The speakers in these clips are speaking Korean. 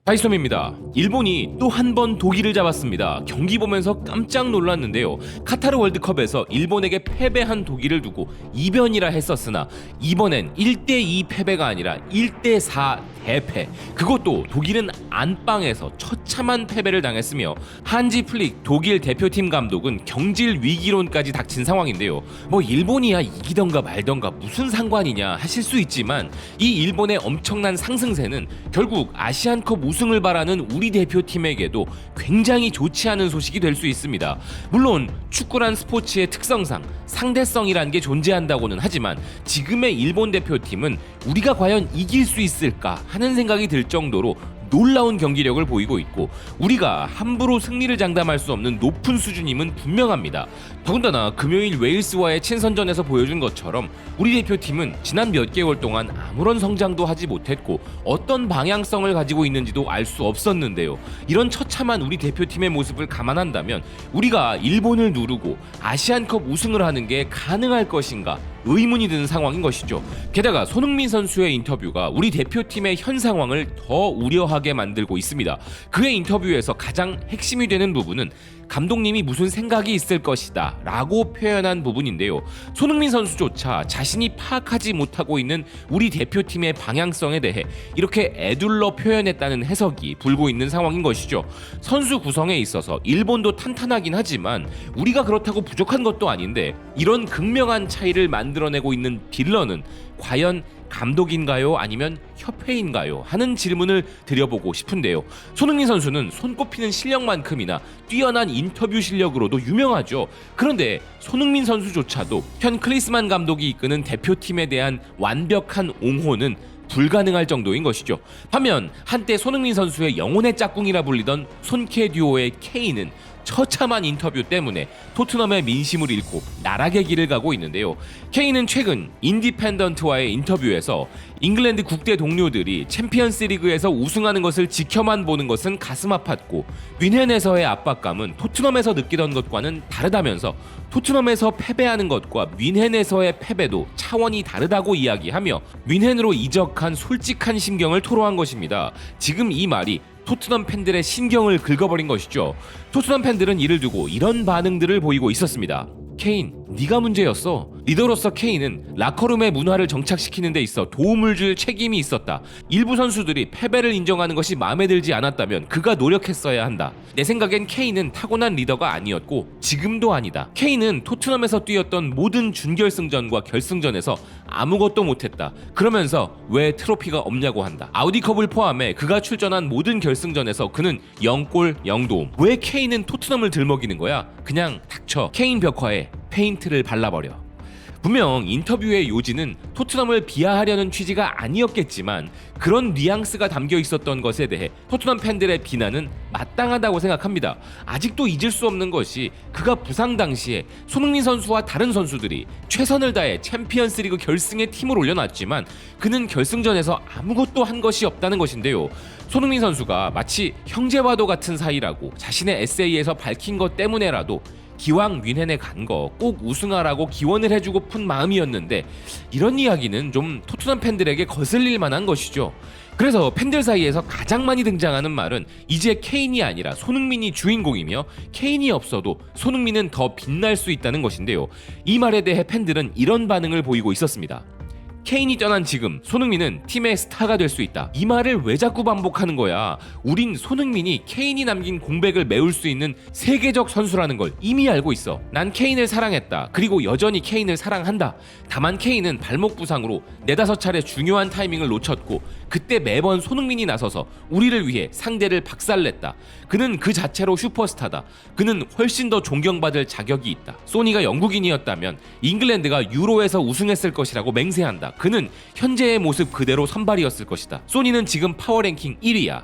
다이소입니다. 일본이 또 한 번 독일을 잡았습니다. 경기 보면서 깜짝 놀랐는데요. 카타르 월드컵에서 일본에게 패배한 독일을 두고 이변이라 했었으나 이번엔 1대2 패배가 아니라 1대4 대패. 그것도 독일은 안방에서 처참한 패배를 당했으며 한지 플릭 독일 대표팀 감독은 경질 위기론까지 닥친 상황인데요. 뭐 일본이야 이기던가 말던가 무슨 상관이냐 하실 수 있지만 이 일본의 엄청난 상승세는 결국 아시안컵 우승을 바라는 우리 대표팀에게도 굉장히 좋지 않은 소식이 될 수 있습니다. 물론 축구란 스포츠의 특성상 상대성이란 게 존재한다고는 하지만 지금의 일본 대표팀은 우리가 과연 이길 수 있을까 하는 생각이 들 정도로 놀라운 경기력을 보이고 있고 우리가 함부로 승리를 장담할 수 없는 높은 수준임은 분명합니다. 더군다나 금요일 웨일스와의 친선전에서 보여준 것처럼 우리 대표팀은 지난 몇 개월 동안 아무런 성장도 하지 못했고 어떤 방향성을 가지고 있는지도 알 수 없었는데요. 이런 처참한 우리 대표팀의 모습을 감안한다면 우리가 일본을 누르고 아시안컵 우승을 하는 게 가능할 것인가 의문이 드는 상황인 것이죠. 게다가 손흥민 선수의 인터뷰가 우리 대표팀의 현 상황을 더 우려하게 만들고 있습니다. 그의 인터뷰에서 가장 핵심이 되는 부분은 감독님이 무슨 생각이 있을 것이다 라고 표현한 부분인데요. 손흥민 선수조차 자신이 파악하지 못하고 있는 우리 대표팀의 방향성에 대해 이렇게 애둘러 표현했다는 해석이 불고 있는 상황인 것이죠. 선수 구성에 있어서 일본도 탄탄하긴 하지만 우리가 그렇다고 부족한 것도 아닌데 이런 극명한 차이를 만들어내고 있는 딜러는 과연 감독인가요? 아니면 협회인가요? 하는 질문을 드려보고 싶은데요. 손흥민 선수는 손꼽히는 실력만큼이나 뛰어난 인터뷰 실력으로도 유명하죠. 그런데 손흥민 선수조차도 현 클리스만 감독이 이끄는 대표팀에 대한 완벽한 옹호는 불가능할 정도인 것이죠. 반면 한때 손흥민 선수의 영혼의 짝꿍이라 불리던 손케 듀오의 케인은 처참한 인터뷰 때문에 토트넘의 민심을 잃고 나락의 길을 가고 있는데요. 케인은 최근 인디펜던트와의 인터뷰에서 잉글랜드 국대 동료들이 챔피언스 리그에서 우승하는 것을 지켜만 보는 것은 가슴 아팠고 뮌헨에서의 압박감은 토트넘에서 느끼던 것과는 다르다면서 토트넘에서 패배하는 것과 뮌헨에서의 패배도 차원이 다르다고 이야기하며 뮌헨으로 이적한 솔직한 심경을 토로한 것입니다. 지금 이 말이 토트넘 팬들의 신경을 긁어버린 것이죠. 토트넘 팬들은 이를 두고 이런 반응들을 보이고 있었습니다. 케인, 네가 문제였어. 리더로서 케인은 라커룸의 문화를 정착시키는 데 있어 도움을 줄 책임이 있었다. 일부 선수들이 패배를 인정하는 것이 마음에 들지 않았다면 그가 노력했어야 한다. 내 생각엔 케인은 타고난 리더가 아니었고 지금도 아니다. 케인은 토트넘에서 뛰었던 모든 준결승전과 결승전에서 아무것도 못했다. 그러면서 왜 트로피가 없냐고 한다. 아우디컵을 포함해 그가 출전한 모든 결승전에서 그는 0골 0도움. 왜 케인은 토트넘을 들먹이는 거야? 그냥 닥쳐. 케인 벽화에 페인트를 발라버려. 분명 인터뷰의 요지는 토트넘을 비하하려는 취지가 아니었겠지만 그런 뉘앙스가 담겨 있었던 것에 대해 토트넘 팬들의 비난은 마땅하다고 생각합니다. 아직도 잊을 수 없는 것이 그가 부상 당시에 손흥민 선수와 다른 선수들이 최선을 다해 챔피언스리그 결승에 팀을 올려놨지만 그는 결승전에서 아무것도 한 것이 없다는 것인데요. 손흥민 선수가 마치 형제와도 같은 사이라고 자신의 에세이에서 밝힌 것 때문에라도 기왕 뮌헨에 간 거 꼭 우승하라고 기원을 해주고픈 마음이었는데 이런 이야기는 좀 토트넘 팬들에게 거슬릴 만한 것이죠. 그래서 팬들 사이에서 가장 많이 등장하는 말은 이제 케인이 아니라 손흥민이 주인공이며 케인이 없어도 손흥민은 더 빛날 수 있다는 것인데요. 이 말에 대해 팬들은 이런 반응을 보이고 있었습니다. 케인이 떠난 지금 손흥민은 팀의 스타가 될 수 있다. 이 말을 왜 자꾸 반복하는 거야? 우린 손흥민이 케인이 남긴 공백을 메울 수 있는 세계적 선수라는 걸 이미 알고 있어. 난 케인을 사랑했다. 그리고 여전히 케인을 사랑한다. 다만 케인은 발목 부상으로 4-5차례 중요한 타이밍을 놓쳤고 그때 매번 손흥민이 나서서 우리를 위해 상대를 박살냈다. 그는 그 자체로 슈퍼스타다. 그는 훨씬 더 존경받을 자격이 있다. 소니가 영국인이었다면 잉글랜드가 유로에서 우승했을 것이라고 맹세한다. 그는 현재의 모습 그대로 선발이었을 것이다. 소니는 지금 파워랭킹 1위야.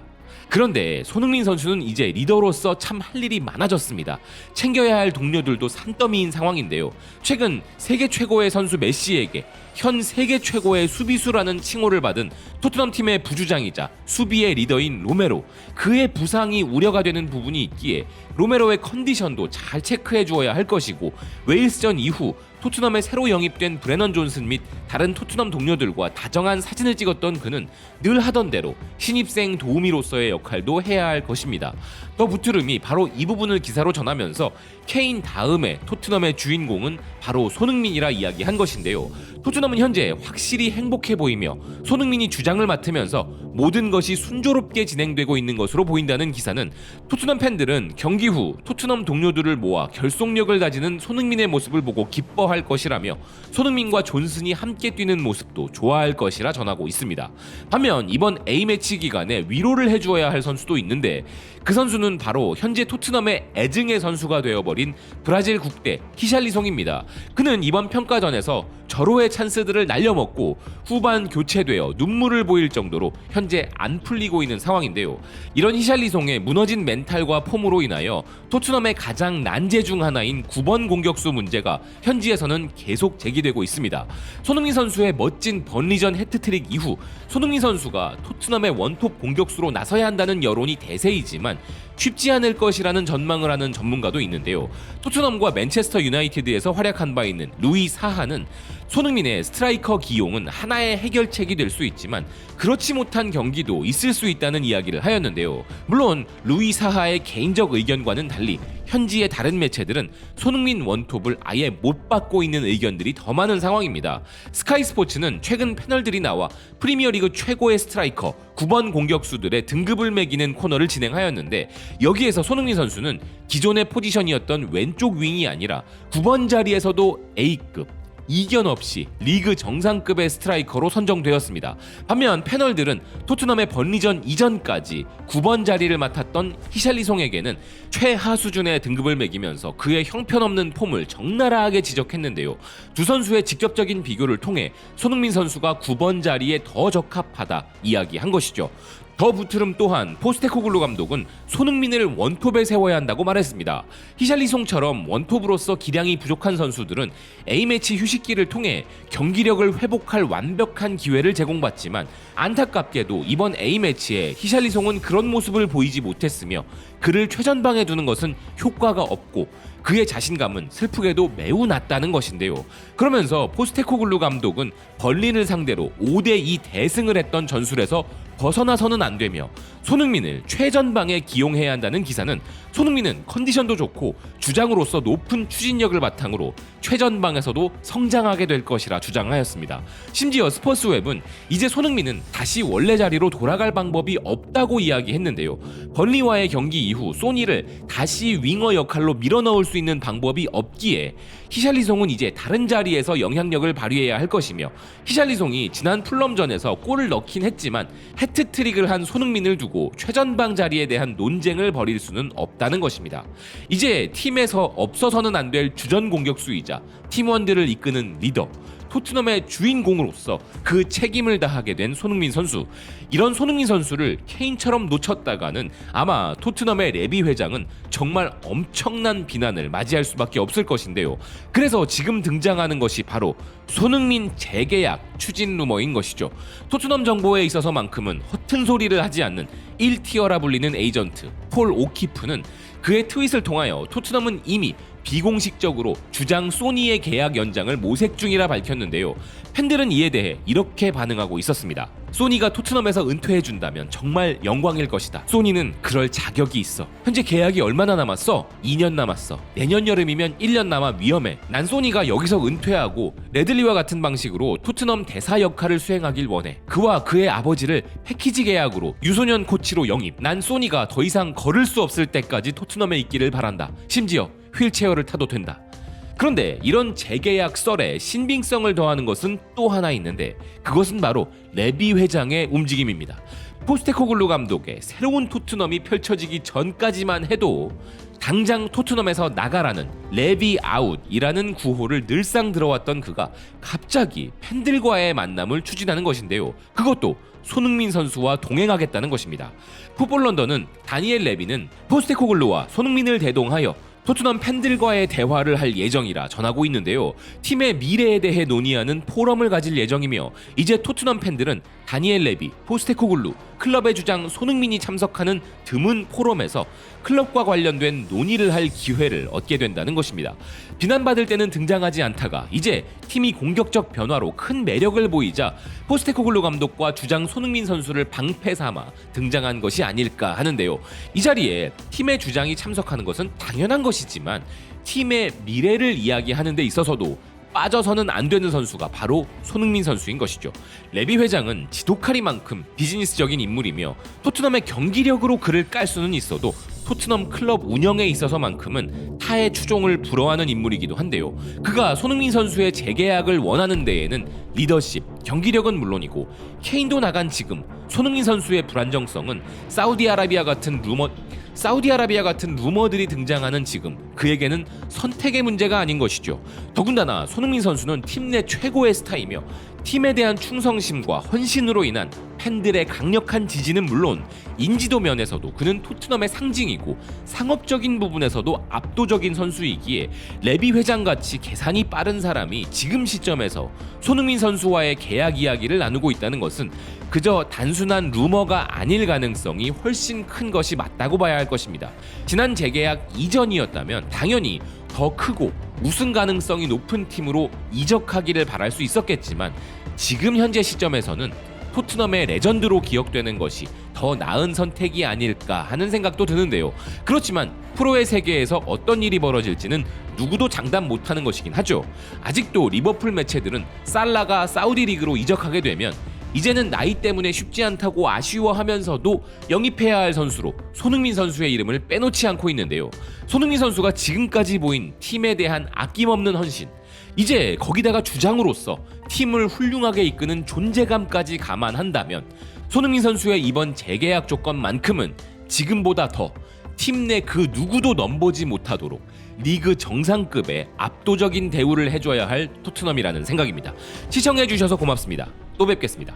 그런데 손흥민 선수는 이제 리더로서 참 할 일이 많아졌습니다. 챙겨야 할 동료들도 산더미인 상황인데요. 최근 세계 최고의 선수 메시에게 현 세계 최고의 수비수라는 칭호를 받은 토트넘 팀의 부주장이자 수비의 리더인 로메로, 그의 부상이 우려가 되는 부분이 있기에 로메로의 컨디션도 잘 체크해 주어야 할 것이고 웨일스전 이후 토트넘에 새로 영입된 브레넌 존슨 및 다른 토트넘 동료들과 다정한 사진을 찍었던 그는 늘 하던 대로 신입생 도우미로서의 역할도 해야 할 것입니다. 더 부트름이 바로 이 부분을 기사로 전하면서 케인 다음에 토트넘의 주인공은 바로 손흥민이라 이야기한 것인데요. 토트넘은 현재 확실히 행복해 보이며 손흥민이 주장을 맡으면서 모든 것이 순조롭게 진행되고 있는 것으로 보인다는 기사는 토트넘 팬들은 경기 후 토트넘 동료들을 모아 결속력을 다지는 손흥민의 모습을 보고 기뻐할 것이라며 손흥민과 존슨이 함께 뛰는 모습도 좋아할 것이라 전하고 있습니다. 반면 이번 A매치 기간에 위로를 해주어야 할 선수도 있는데 그 선수는 바로 현재 토트넘의 애증의 선수가 되어버린 브라질 국대 히샬리송입니다. 그는 이번 평가전에서 절호의 찬스들을 날려먹고 후반 교체되어 눈물을 보일 정도로 현재 안 풀리고 있는 상황인데요. 이런 히샬리송의 무너진 멘탈과 폼으로 인하여 토트넘의 가장 난제 중 하나인 9번 공격수 문제가 현지에서는 계속 제기되고 있습니다. 손흥민 선수의 멋진 번리전 해트트릭 이후 손흥민 선수가 토트넘의 원톱 공격수로 나서야 한다는 여론이 대세이지만 쉽지 않을 것이라는 전망을 하는 전문가도 있는데요. 토트넘과 맨체스터 유나이티드에서 활약한 바 있는 루이 사하는 손흥민의 스트라이커 기용은 하나의 해결책이 될 수 있지만 그렇지 못한 경기도 있을 수 있다는 이야기를 하였는데요. 물론 루이 사하의 개인적 의견과는 달리 현지의 다른 매체들은 손흥민 원톱을 아예 못 받고 있는 의견들이 더 많은 상황입니다. 스카이 스포츠는 최근 패널들이 나와 프리미어리그 최고의 스트라이커 9번 공격수들의 등급을 매기는 코너를 진행하였는데 여기에서 손흥민 선수는 기존의 포지션이었던 왼쪽 윙이 아니라 9번 자리에서도 A급 이견 없이 리그 정상급의 스트라이커로 선정되었습니다. 반면 패널들은 토트넘의 번리전 이전까지 9번 자리를 맡았던 히샬리송에게는 최하 수준의 등급을 매기면서 그의 형편없는 폼을 적나라하게 지적했는데요. 두 선수의 직접적인 비교를 통해 손흥민 선수가 9번 자리에 더 적합하다 이야기한 것이죠. 더 부트름 또한 포스테코글루 감독은 손흥민을 원톱에 세워야 한다고 말했습니다. 히샬리송처럼 원톱으로서 기량이 부족한 선수들은 A매치 휴식기를 통해 경기력을 회복할 완벽한 기회를 제공받지만 안타깝게도 이번 A매치에 히샬리송은 그런 모습을 보이지 못했으며 그를 최전방에 두는 것은 효과가 없고 그의 자신감은 슬프게도 매우 낮다는 것인데요. 그러면서 포스테코글루 감독은 벌린을 상대로 5대2 대승을 했던 전술에서 벗어나서는 안 되며 손흥민을 최전방에 기용해야 한다는 기사는 손흥민은 컨디션도 좋고 주장으로서 높은 추진력을 바탕으로 최전방에서도 성장하게 될 것이라 주장하였습니다. 심지어 스퍼스웹은 이제 손흥민은 다시 원래 자리로 돌아갈 방법이 없다고 이야기했는데요. 번리와의 경기 이후 소니를 다시 윙어 역할로 밀어넣을 수 있는 방법이 없기에 히샬리송은 이제 다른 자리에서 영향력을 발휘해야 할 것이며 히샬리송이 지난 풀럼전에서 골을 넣긴 했지만 해트트릭을 한 손흥민을 두고 최전방 자리에 대한 논쟁을 벌일 수는 없다는 것입니다. 이제 팀에서 없어서는 안 될 주전 공격수이자 팀원들을 이끄는 리더, 토트넘의 주인공으로서 그 책임을 다하게 된 손흥민 선수. 이런 손흥민 선수를 케인처럼 놓쳤다가는 아마 토트넘의 레비 회장은 정말 엄청난 비난을 맞이할 수밖에 없을 것인데요. 그래서 지금 등장하는 것이 바로 손흥민 재계약 추진 루머인 것이죠. 토트넘 정보에 있어서만큼은 허튼 소리를 하지 않는 1티어라 불리는 에이전트 폴 오키프는 그의 트윗을 통하여 토트넘은 이미 비공식적으로 주장 소니의 계약 연장을 모색 중이라 밝혔는데요. 팬들은 이에 대해 이렇게 반응하고 있었습니다. 소니가 토트넘에서 은퇴해준다면 정말 영광일 것이다. 소니는 그럴 자격이 있어. 현재 계약이 얼마나 남았어? 2년 남았어. 내년 여름이면 1년 남아 위험해. 난 소니가 여기서 은퇴하고 레들리와 같은 방식으로 토트넘 대사 역할을 수행하길 원해. 그와 그의 아버지를 패키지 계약으로 유소년 코치로 영입. 난 소니가 더 이상 걸을 수 없을 때까지 토트넘에 있기를 바란다. 심지어 휠체어를 타도 된다. 그런데 이런 재계약 썰에 신빙성을 더하는 것은 또 하나 있는데 그것은 바로 레비 회장의 움직임입니다. 포스테코글루 감독의 새로운 토트넘이 펼쳐지기 전까지만 해도 당장 토트넘에서 나가라는 레비 아웃이라는 구호를 늘상 들어왔던 그가 갑자기 팬들과의 만남을 추진하는 것인데요. 그것도 손흥민 선수와 동행하겠다는 것입니다. 풋볼 런던은 다니엘 레비는 포스테코글루와 손흥민을 대동하여 토트넘 팬들과의 대화를 할 예정이라 전하고 있는데요. 팀의 미래에 대해 논의하는 포럼을 가질 예정이며 이제 토트넘 팬들은 다니엘 레비, 포스테코글루, 클럽의 주장 손흥민이 참석하는 드문 포럼에서 클럽과 관련된 논의를 할 기회를 얻게 된다는 것입니다. 비난받을 때는 등장하지 않다가 이제 팀이 공격적 변화로 큰 매력을 보이자 포스테코글루 감독과 주장 손흥민 선수를 방패 삼아 등장한 것이 아닐까 하는데요. 이 자리에 팀의 주장이 참석하는 것은 당연한 것이지만 팀의 미래를 이야기하는 데 있어서도 빠져서는 안 되는 선수가 바로 손흥민 선수인 것이죠. 레비 회장은 지독하리만큼 비즈니스적인 인물이며 토트넘의 경기력으로 그를 깔 수는 있어도 토트넘 클럽 운영에 있어서만큼은 타의 추종을 불허하는 인물이기도 한데요. 그가 손흥민 선수의 재계약을 원하는 데에는 리더십, 경기력은 물론이고 케인도 나간 지금 손흥민 선수의 불안정성은 사우디아라비아 같은 루머들이 등장하는 지금 그에게는 선택의 문제가 아닌 것이죠. 더군다나 손흥민 선수는 팀 내 최고의 스타이며 팀에 대한 충성심과 헌신으로 인한 팬들의 강력한 지지는 물론 인지도 면에서도 그는 토트넘의 상징이고 상업적인 부분에서도 압도적인 선수이기에 레비 회장같이 계산이 빠른 사람이 지금 시점에서 손흥민 선수와의 계약 이야기를 나누고 있다는 것은 그저 단순한 루머가 아닐 가능성이 훨씬 큰 것이 맞다고 봐야 할 것입니다. 지난 재계약 이전이었다면 당연히 더 크고 우승 가능성이 높은 팀으로 이적하기를 바랄 수 있었겠지만 지금 현재 시점에서는 토트넘의 레전드로 기억되는 것이 더 나은 선택이 아닐까 하는 생각도 드는데요. 그렇지만 프로의 세계에서 어떤 일이 벌어질지는 누구도 장담 못하는 것이긴 하죠. 아직도 리버풀 매체들은 살라가 사우디 리그로 이적하게 되면 이제는 나이 때문에 쉽지 않다고 아쉬워하면서도 영입해야 할 선수로 손흥민 선수의 이름을 빼놓지 않고 있는데요. 손흥민 선수가 지금까지 보인 팀에 대한 아낌없는 헌신, 이제 거기다가 주장으로서 팀을 훌륭하게 이끄는 존재감까지 감안한다면 손흥민 선수의 이번 재계약 조건만큼은 지금보다 더 팀 내 그 누구도 넘보지 못하도록 리그 정상급의 압도적인 대우를 해줘야 할 토트넘이라는 생각입니다. 시청해주셔서 고맙습니다. 또 뵙겠습니다.